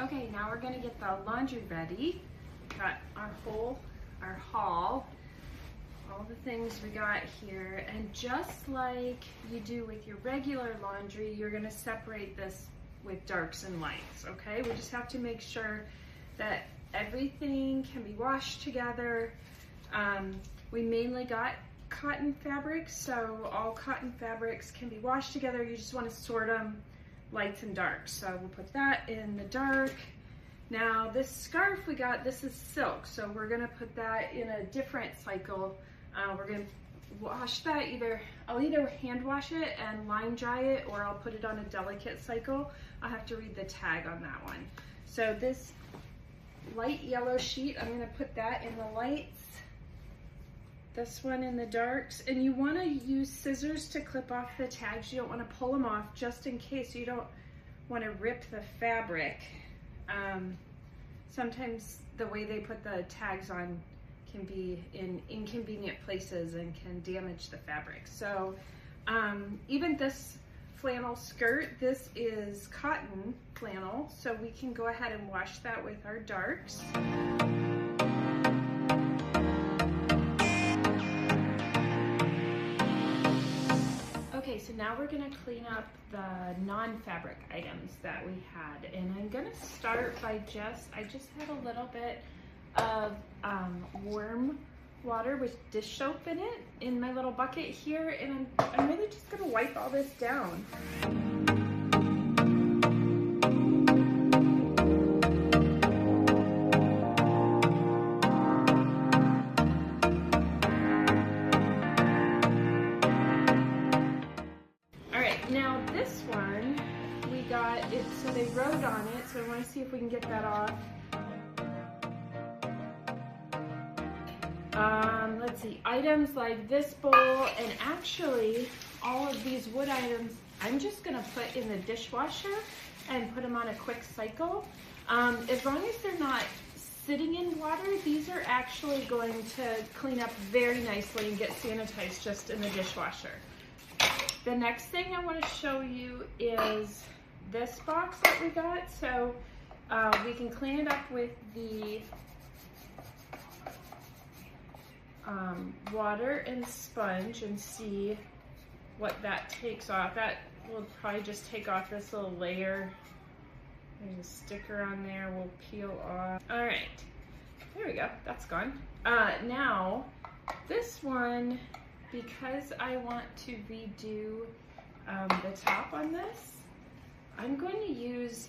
Okay, now we're gonna get the laundry ready. Got our haul, all the things we got here, and just like you do with your regular laundry, you're gonna separate this with darks and lights, okay? We just have to make sure that everything can be washed together. We mainly got cotton fabrics, so all cotton fabrics can be washed together. You just wanna sort them lights and darks. So we'll put that in the dark. Now this scarf we got, this is silk, so we're gonna put that in a different cycle. We're gonna wash that, I'll either hand wash it and line dry it, or I'll put it on a delicate cycle. I'll have to read the tag on that one. So this light yellow sheet, I'm gonna put that in the lights, this one in the darks, and you wanna use scissors to clip off the tags. You don't wanna pull them off, just in case you don't wanna rip the fabric. Sometimes the way they put the tags on can be in inconvenient places and can damage the fabric. So even this flannel skirt, this is cotton flannel, so we can go ahead and wash that with our darks. Okay, so now we're gonna clean up the non-fabric items that we had, and I'm gonna start by I just had a little bit of warm water with dish soap in it in my little bucket here, and I'm really just gonna wipe all this down. Now this one, we got it, so they wrote on it, so I want to see if we can get that off. Let's see, items like this bowl, and actually all of these wood items, I'm just going to put in the dishwasher and put them on a quick cycle. As long as they're not sitting in water, these are actually going to clean up very nicely and get sanitized just in the dishwasher. The next thing I want to show you is this box that we got. So we can clean it up with the water and sponge and see what that takes off. That will probably just take off this little layer. There's a sticker on there, we'll peel off. All right, there we go, that's gone. Now, this one, because I want to redo the top on this, I'm going to use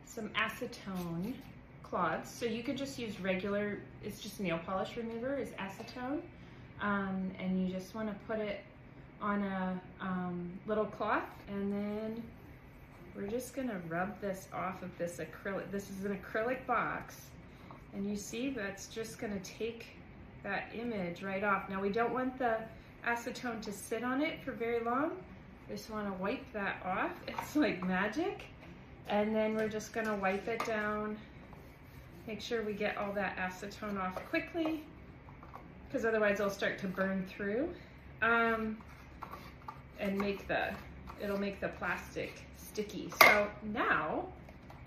some acetone cloths. So you could just use regular, it's just nail polish remover, is acetone. And you just want to put it on a little cloth, and then we're just going to rub this off of this acrylic. This is an acrylic box, and you see that's just going to take that image right off. Now we don't want the acetone to sit on it for very long. I just want to wipe that off. It's like magic. And then we're just going to wipe it down. Make sure we get all that acetone off quickly, because otherwise it'll start to burn through and it'll make the plastic sticky. So now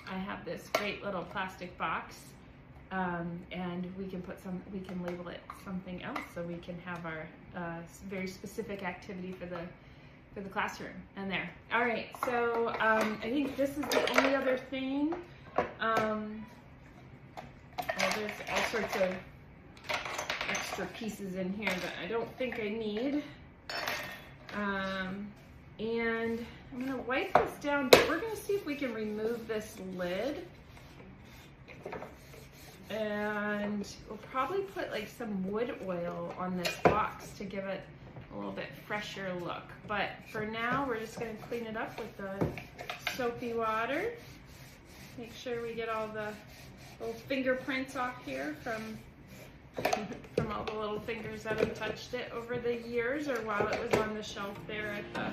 I have this great little plastic box, and we can label it something else, so we can have our very specific activity for the classroom. And there. All right, so I think this is the only other thing. There's all sorts of extra pieces in here that I don't think I need. And I'm gonna wipe this down, but we're gonna see if we can remove this lid. And we'll probably put like some wood oil on this box to give it a little bit fresher look. But for now, we're just gonna clean it up with the soapy water. Make sure we get all the little fingerprints off here from all the little fingers that have touched it over the years, or while it was on the shelf there at the